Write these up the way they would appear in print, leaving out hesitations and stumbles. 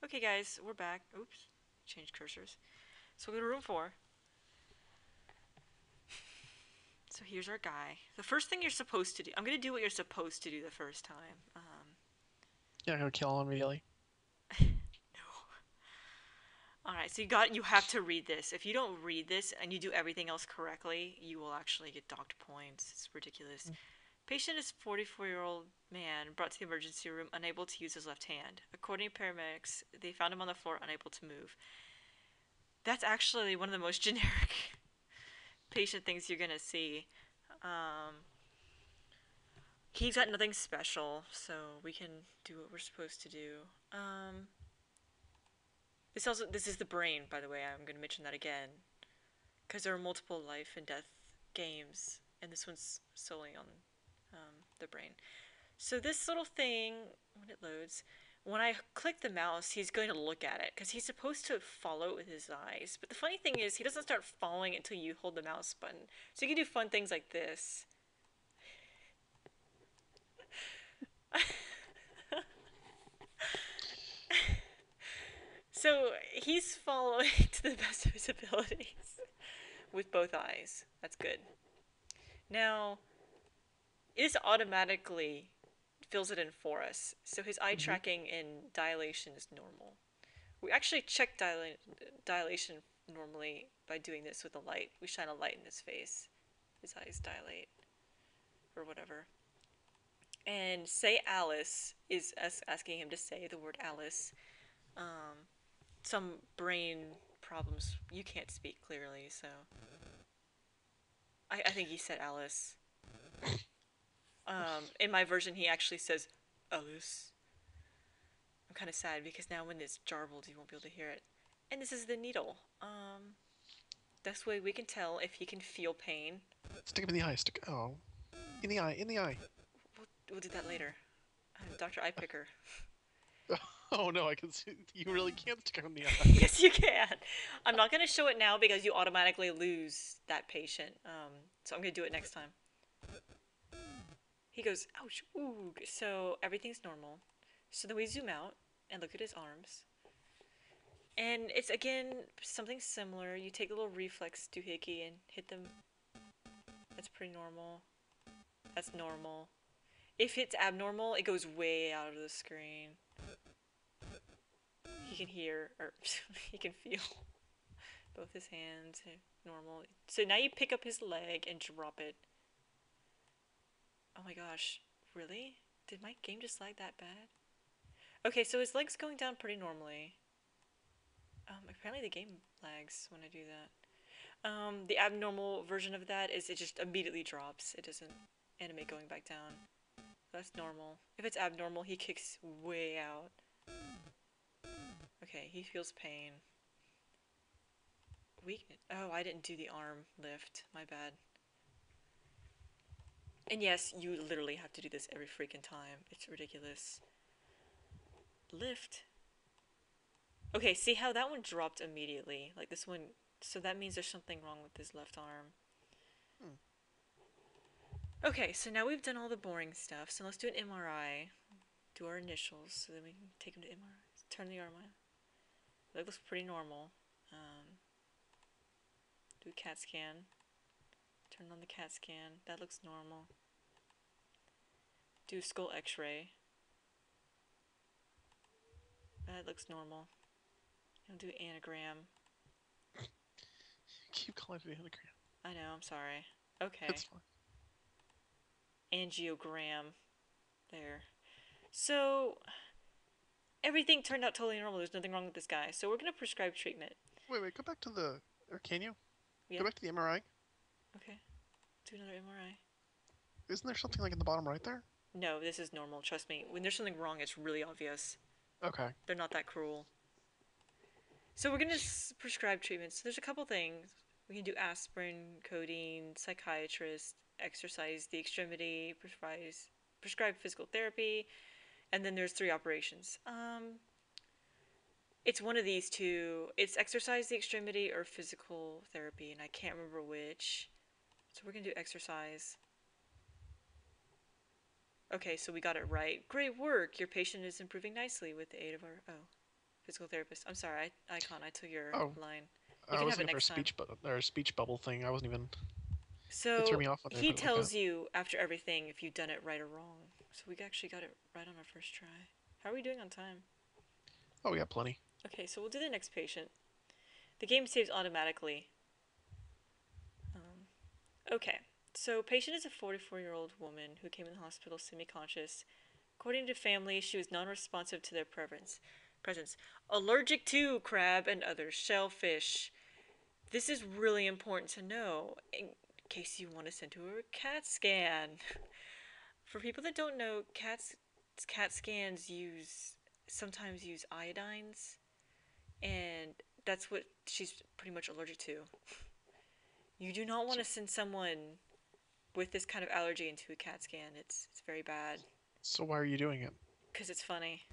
Okay, guys, we're back. Oops, change cursors. So we go to room 4. So here's our guy. The first thing you're supposed to do. I'm gonna do what you're supposed to do the first time. You're not gonna kill him immediately. No. All right. So you have to read this. If you don't read this and you do everything else correctly, you will actually get docked points. It's ridiculous. Patient is 44-year-old man brought to the emergency room unable to use his left hand. According to paramedics, they found him on the floor unable to move. That's actually one of the most generic patient things you're gonna see. Um, he's got nothing special, so we can do what we're supposed to do. This is the brain, by the way. I'm gonna mention that again because there are multiple life and death games, and this one's solely on the brain. So this little thing, when it loads, when I click the mouse, he's going to look at it because he's supposed to follow it with his eyes. But the funny thing is, he doesn't start following until you hold the mouse button. So you can do fun things like this. So he's following to the best of his abilities with both eyes. That's good. Now, it automatically fills it in for us. So his eye Mm-hmm. tracking and dilation is normal. We actually check dilation normally by doing this with a light. We shine a light in his face. His eyes dilate, or whatever. And say Alice is asking him to say the word Alice. Um, some brain problems. You can't speak clearly, so I think he said Alice. In my version, he actually says Alice. I'm kind of sad because now when it's jarbled, you won't be able to hear it. And this is the needle. This way we can tell if he can feel pain. Stick him in the eye. Stick. Oh, in the eye. In the eye. We'll do that later. Dr. Eye Picker. Oh no, I can see. You really can't stick him in the eye. Yes, you can. I'm not going to show it now because you automatically lose that patient. So I'm going to do it next time. He goes, ouch, ooh. So everything's normal. So then we zoom out and look at his arms. And it's again something similar. You take a little reflex doohickey and hit them. That's pretty normal. That's normal. If it's abnormal, it goes way out of the screen. He can hear, or he can feel both his hands. Normal. So now you pick up his leg and drop it. Oh my gosh. Really? Did my game just lag that bad? Okay, so his leg's going down pretty normally. Apparently the game lags when I do that. The abnormal version of that is it just immediately drops. It doesn't animate going back down. That's normal. If it's abnormal, he kicks way out. Okay, he feels pain. Weakness. Oh, I didn't do the arm lift. My bad. And yes, you literally have to do this every freaking time. It's ridiculous. Lift. Okay, see how that one dropped immediately? Like this one. So that means there's something wrong with his left arm. Hmm. Okay, so now we've done all the boring stuff. So let's do an MRI. Do our initials so then we can take him to MRI. Turn the arm on. That looks pretty normal. Do a CAT scan. Turn on the CAT scan. That looks normal. Do a skull x-ray. That looks normal. And do anagram. Keep calling it the anagram. I know, I'm sorry. Okay. It's fine. Angiogram. There. So, everything turned out totally normal. There's nothing wrong with this guy. So we're gonna prescribe treatment. Wait, wait. Go back to the. Or can you go Yeah? back to the MRI? Okay. Do another MRI. Isn't there something like in the bottom right there? No, this is normal. Trust me. When there's something wrong, it's really obvious. Okay. They're not that cruel. So we're gonna prescribe treatments. So there's a couple things. We can do aspirin, codeine, psychiatrist, exercise the extremity, prescribe physical therapy, and then there's 3 operations. It's one of these two. It's exercise the extremity or physical therapy, and I can't remember which. So we're gonna do exercise. Okay, so we got it right. Great work. Your patient is improving nicely with the aid of our physical therapist. I'm sorry, Icon, I took your Oh, line. You I can was have it looking for a next time. speech bubble thing. I wasn't even. It threw So me off when they he put it like that. tells you after everything if you've done it right or wrong. So we actually got it right on our first try. How are we doing on time? Oh, we got plenty. Okay, so we'll do the next patient. The game saves automatically. Okay, so patient is a 44-year-old woman who came in the hospital semi-conscious. According to family, she was non-responsive to their presence. Allergic to crab and other shellfish. This is really important to know in case you want to send to her a CAT scan. For people that don't know, CAT scans sometimes use iodines, and that's what she's pretty much allergic to. You do not want So, to send someone with this kind of allergy into a CAT scan. It's very bad so why are you doing it? because it's funny.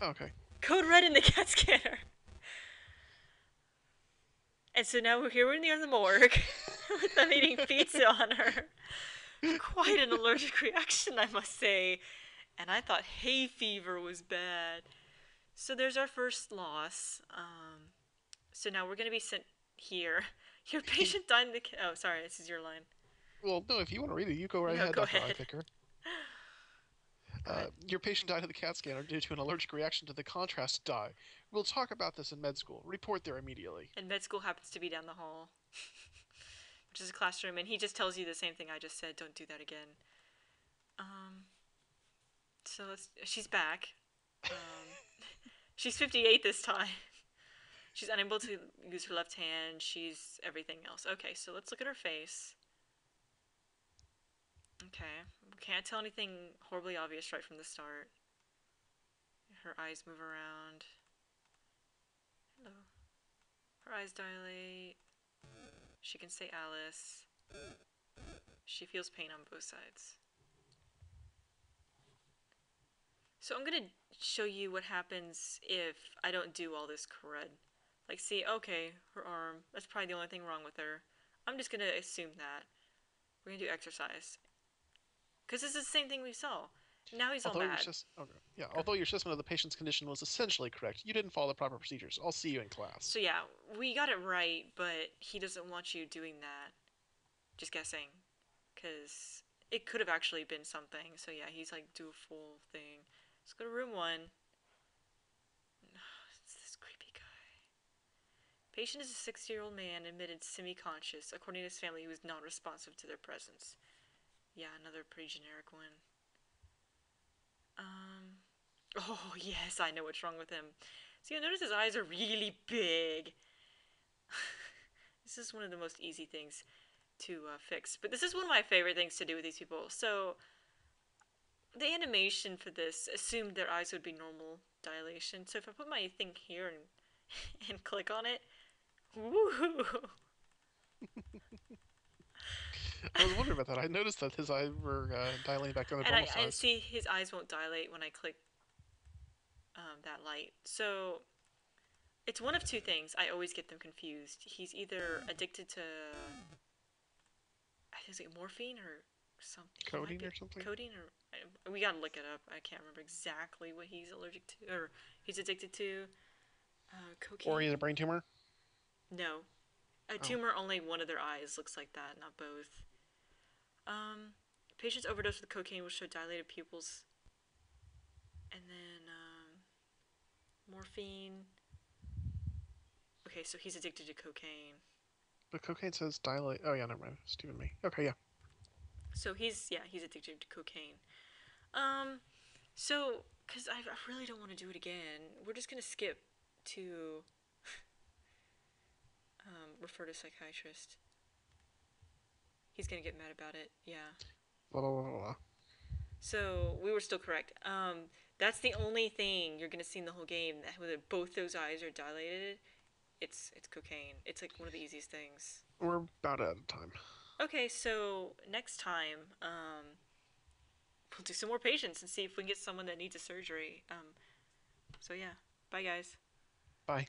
Oh, okay. Code red in the CAT scanner. And so now we're near the morgue with them eating pizza on her. Quite an allergic reaction, I must say. And I thought hay fever was bad. So there's our first loss. So now we're going to be sent here. Your patient died in the. Oh, sorry, this is your line. Well, no, if you want to read it, you go right No, ahead, go Dr. ahead. Eyepicker. Go ahead. Your patient died of the CAT scanner due to an allergic reaction to the contrast dye. We'll talk about this in med school. Report there immediately. And med school happens to be down the hall, which is a classroom, and he just tells you the same thing I just said. Don't do that again. Um, she's back. She's 58 this time. She's unable to use her left hand. She's everything else. Okay, so let's look at her face. Okay, we can't tell anything horribly obvious right from the start. Her eyes move around. Hello. Her eyes dilate. She can say Alice. She feels pain on both sides. So I'm gonna show you what happens if I don't do all this crud. Like, see, okay, her arm, that's probably the only thing wrong with her. I'm just gonna assume that. We're gonna do exercise. Because this is the same thing we saw. Now he's all mad. Although your assessment of the patient's condition was essentially correct, you didn't follow the proper procedures. I'll see you in class. So yeah, we got it right, but he doesn't want you doing that. Just guessing. Because it could have actually been something. So yeah, he's like, do a full thing. Let's go to room 1. It's this creepy guy. Patient is a 60-year-old man admitted semi-conscious. According to his family, he was not responsive to their presence. Yeah, another pretty generic one. Oh yes, I know what's wrong with him. So you'll notice his eyes are really big. This is one of the most easy things to fix. But this is one of my favorite things to do with these people. So the animation for this assumed their eyes would be normal dilation. So if I put my thing here and click on it, woohoo! I was wondering about that. I noticed that his eyes were dilating back down to And normal I size. see his eyes won't dilate when I click that light. So it's one of two things. I always get them confused. He's either addicted to, I think it's like morphine or something. Codeine or something? Codeine or we gotta look it up. I can't remember exactly what he's allergic to or he's addicted to. Cocaine. Or he has a brain tumor? No, a tumor. Only one of their eyes looks like that, not both. Patients overdosed with cocaine will show dilated pupils, and then morphine. Okay, so he's addicted to cocaine. But cocaine says dilate. Oh, yeah, never mind. Stephen me. Okay, yeah. So he's addicted to cocaine. So, because I really don't want to do it again, we're just going to skip to refer to psychiatrist. He's going to get mad about it, yeah. Blah, blah, blah, blah. So, we were still correct. That's the only thing you're going to see in the whole game, whether both those eyes are dilated, it's cocaine. It's like one of the easiest things. We're about out of time. Okay, so next time, we'll do some more patients and see if we can get someone that needs a surgery. So yeah, bye guys. Bye.